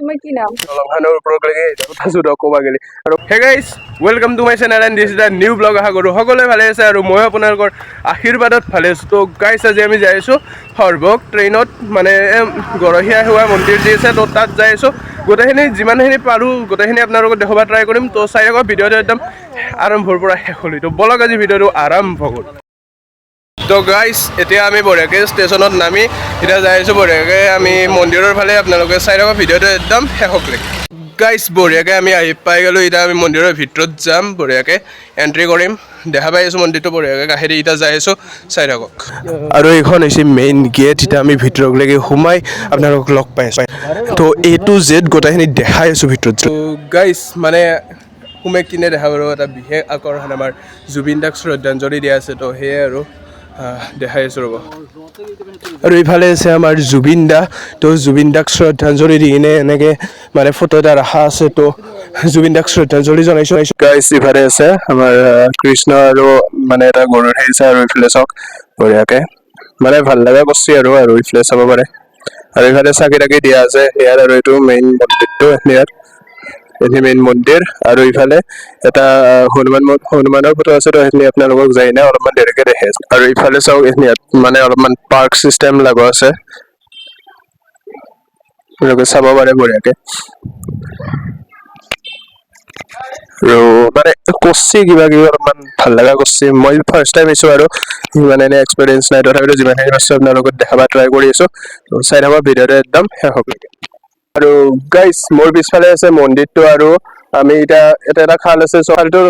তোমাৰ কি নাম? লংখানৰ ওপৰত লাগে এটা কথা সুধক ক'বা গেলি আৰু hey guys welcome to my channel and this is the new blog আশা কৰোঁ সকলোৱে ভালে আছে আৰু মই আপোনালোকৰ আশীৰ্বাদত ভালে আছোঁ তো গাইস আজি আমি যাই আছোঁ সৰভোগ ট্ৰেইনত মানে গৰহিয়া হোৱা মন্দিৰ যি আছে তো তাত যাই আছোঁ গোটেইখিনি যিমানখিনি পাৰোঁ গোটেইখিনি আপোনালোকক দেখাব ট্ৰাই কৰিম তো চাই থাকক ভিডিঅ'টো একদম আৰম্ভৰ পৰা শেষলৈ তো বলক আজি ভিডিঅ'টো আৰম্ভ কৰোঁ তো গাইস এতিয়া আমি বঢ়িয়াকৈ ষ্টেচনত নামি এতিয়া যাই আছোঁ বঢ়িয়াকৈ আমি মন্দিৰৰ ফালে আপোনালোকে চাই থাকক ভিডিঅ'টো একদম শেষলৈকে গাইস বঢ়িয়াকৈ আমি আহি পাই গ'লোঁ এতিয়া আমি মন্দিৰৰ ভিতৰত যাম বঢ়িয়াকৈ এণ্ট্ৰি কৰিম দেখা পাই আছোঁ মন্দিৰটো বঢ়িয়াকৈ কাষেদি এতিয়া যাই আছোঁ চাই থাকক আৰু এইখন হৈছে মেইন গেট এতিয়া আমি ভিতৰলৈকে সোমাই আপোনালোকক লগ পাই আছোঁ তো A to Z গোটেইখিনি দেখাই আছোঁ ভিতৰত তো গাইস মানে সোমাই কিনে দেখা পালোঁ এটা বিশেষ আকৰ্ষণ আমাৰ জুবিন দাক শ্ৰদ্ধাঞ্জলি দিয়া আছে তো সেয়াই আৰু দেখাই আছোঁ ৰ'ব আৰু এইফালে আছে আমাৰ জুবিন দা তো জুবিন দাক শ্ৰদ্ধাঞ্জলি দি কিনে এনেকৈ মানে ফটো এটা ৰখা আছে তো জুবিন দাক শ্ৰদ্ধাঞ্জলি জনাইছোঁ গাইছ ইফালে আছে আমাৰ কৃষ্ণ আৰু মানে এটা গৰুৰ হেৰি আছে আৰু ইফালে চাওক বঢ়িয়াকৈ মানে ভাল লগা বস্তু আৰু ইফালে চাব পাৰে আৰু ইফালে চাকি তাকি দিয়া আছে ইয়াত আৰু এইটো মেইন মন্দিৰটো ইয়াত এনে মেইন মন্দিৰ আৰু ইফালে এটা হনুমানৰ ফটো আছে তো সেইখিনি আপোনালোকক যাই না অলপমান দেৰিকৈ দেখে আৰু ইফালে চাওক ইয়াত মানে অলপমান পাৰ্ক চিষ্টেম লগোৱা আছে আপোনালোকে চাব পাৰে বঢ়িয়াকৈ আৰু মানে কচি কিবা কিবি অলপমান ভাল লগা কচি মই ফাৰ্ষ্ট টাইম আহিছোঁ আৰু ইমান এনে এক্সপিৰিয়েঞ্চ নাই তথাপিতো যিমানখিনি পাইছোঁ আপোনালোকক দেখাব ট্ৰাই কৰি আছোঁ তো চাই থাকক ভিডিঅ'টো একদম শেষলৈকে আৰু গাইছ মোৰ পিছফালে আছে মন্দিৰটো আৰু আমি এতিয়া এটা খাল আছে খালটোৰ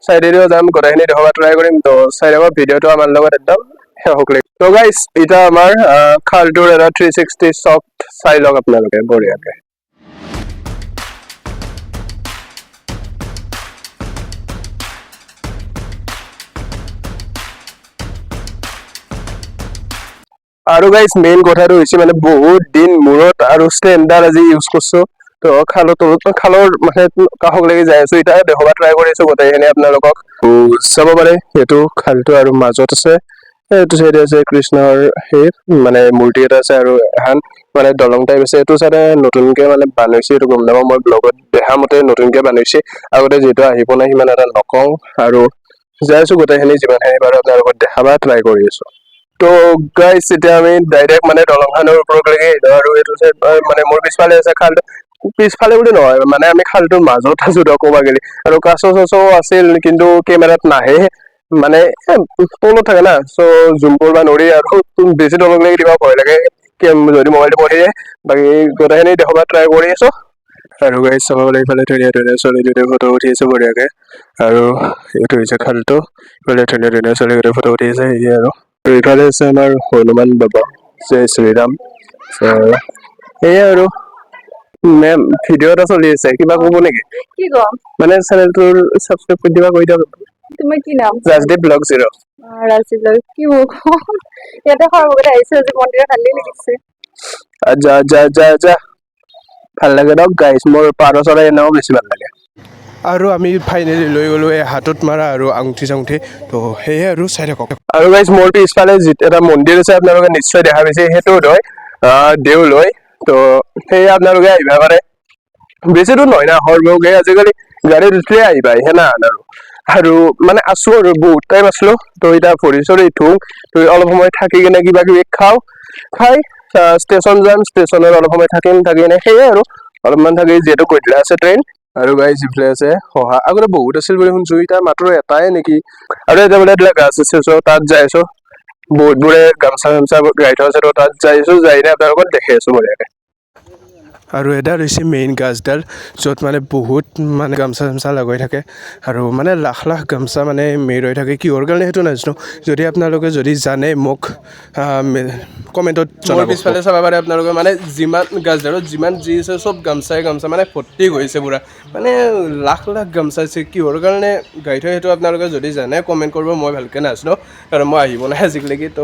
চাইডেদিও যাম গোটেইখিনি দেখাব ট্ৰাই কৰিম তো চাই থাকক ভিডিঅ'টো আমাৰ লগত একদম শেষলৈকে তো গাইছ এতিয়া আমাৰ খালটোৰ এটা 360 শ্বট চাই লওক আপোনালোকে বঢ়িয়াকৈ আৰু গাইছ মেইন কথাটো হৈছে মানে বহুত দিন মূৰত আৰু ষ্টেণ্ডাৰ্ড আজি ইউজ কৰিছোঁ তো খালৰ মানে কাষক লাগি যাই আছোঁ এতিয়া দেখাব ট্ৰাই কৰি আছোঁ গোটেইখিনি আপোনালোকক চাব পাৰে সেইটো খালটো আৰু মাজত আছে এইটো চাইডে আছে কৃষ্ণৰ সেই মানে মূৰ্তি এটা আছে আৰু এখন মানে দলং টাইপ আছে এইটো চাইডে নতুনকৈ মানে বানাইছে এইটো গম নাপাওঁ মই ব্লগত দেখা মতে নতুনকৈ বানাইছে আগতে যিহেতু আহি পোৱা নাই সিমান এটা নকওঁ আৰু যাই আছোঁ গোটেইখিনি যিমানখিনি বাৰু আপোনালোকক দেখাব ট্ৰাই কৰি আছোঁ তো গাইছ এতিয়া আমি ডাইৰেক্ট মানে দলংখনৰ ওপৰলৈকে আৰু এইটো মানে মোৰ পিছফালে আছে খালটো পিছফালে বুলি নহয় মানে আমি খালটোৰ মাজত আছোঁ ক'বা গেলি আৰু কাছ চাছো আছিল কিন্তু কেমেৰাত নাহে মানে তলত থাকে না চ' জুম কৰিব নোৱাৰি আৰু বেছি তললৈকে দিব ভয় লাগে যদি মোবাইলটো পৰি যায় বাকী গোটেইখিনি দেখাব ট্ৰাই কৰি আছোঁ আৰু গাইছ চাব গ'লে ইফালে ধুনীয়া ধুনীয়া ছোৱালী দুটাই ফটো উঠি আছে বঢ়িয়াকৈ আৰু এইটো হৈছে খালটো ইফালে ধুনীয়া ধুনীয়া ছোৱালী দুটাই ফটো উঠি আছে সেয়ে আৰু ইফালে আছে আমাৰ হনুমান বাবা জয় শ্ৰীৰাম সেয়ে আৰু মেম ভিডিঅ' এটা চলি আছে কিবা ক'ব নেকি কি কম মানে চেনেলটোৰ সাবস্ক্ৰাইব কৰি দিবা কৈ দিয়ক তোমাৰ কি নাম? ৰাজদীপ ব্লগ 0 ৰাজদীপ ব্লগ কি মোক ইয়াতে সৰভোগত আহিছে আজি মন্দিৰত ভালেই লাগিছে যা যা যা যা ভাল লাগে ন গাইছ মোৰ পাৰ চৰাই এনেও বেছি ভাল লাগে আৰু আমি ফাইনেলি লৈ গ'লোঁ এই হাতত মাৰা আৰু আঙুঠি চাঙুঠি তো সেয়ে আৰু চাই থাকক আৰু গাইছ মোৰ পিছফালে এটা মন্দিৰ আছে আপোনালোকে নিশ্চয় দেখা পাইছে সেইটো হয় দেউল হয় তো সেয়ে আপোনালোকে আহিব পাৰে বেছি দূৰ নহয় না সৰভোগে আজিকালি গাড়ীত উঠিলে আহি পায় সেনা আৰু মানে আছোঁ আৰু বহুত টাইম আছিলোঁ তো এতিয়া ভৰি চৰি ধুওঁ তো অলপ সময় থাকি কিনে কিবা কিবি খাই ষ্টেচন যাম ষ্টেচনত অলপ সময় থাকি কিনে সেয়ে আৰু অলপমান থাকি যিহেতু গধূলা আছে ট্ৰেইন আৰু গাইছ ইফালে আছে সহা আগতে বহুত আছিল বুলি শুনিছোঁ এতিয়া মাত্ৰ এটাই নেকি আৰু এতিয়া বোলে এইবিলাক গাছ আছে চ' তাত যাই আছোঁ বহুতবোৰে গামোচা গাই থোৱা আছে তো তাত যাই আছোঁ যাই কিনে আপোনালোকক দেখি আছোঁ বঢ়িয়াকৈ আৰু এডাল হৈছে মেইন গাছডাল য'ত মানে বহুত মানে গামোচা চামোচা লগাই থাকে আৰু মানে লাখ লাখ গামোচা মানে মেইড হৈ থাকে কিহৰ কাৰণে সেইটো নাজানো যদি আপোনালোকে যদি জানে মোক কমেণ্টত জনাব পিছফালে চাব পাৰে আপোনালোকে মানে যিমান গাছডালত যিমান যি আছে চব গামোচাই গামোচা মানে ভৰ্তি গৈছে পূৰা মানে লাখ লাখ গামোচা আছে কিহৰ কাৰণে গাই থয় সেইটো আপোনালোকে যদি জানে কমেণ্ট কৰিব মই ভালকৈ নাজানো কাৰণ মই আহিব নাই আজিলৈকে তো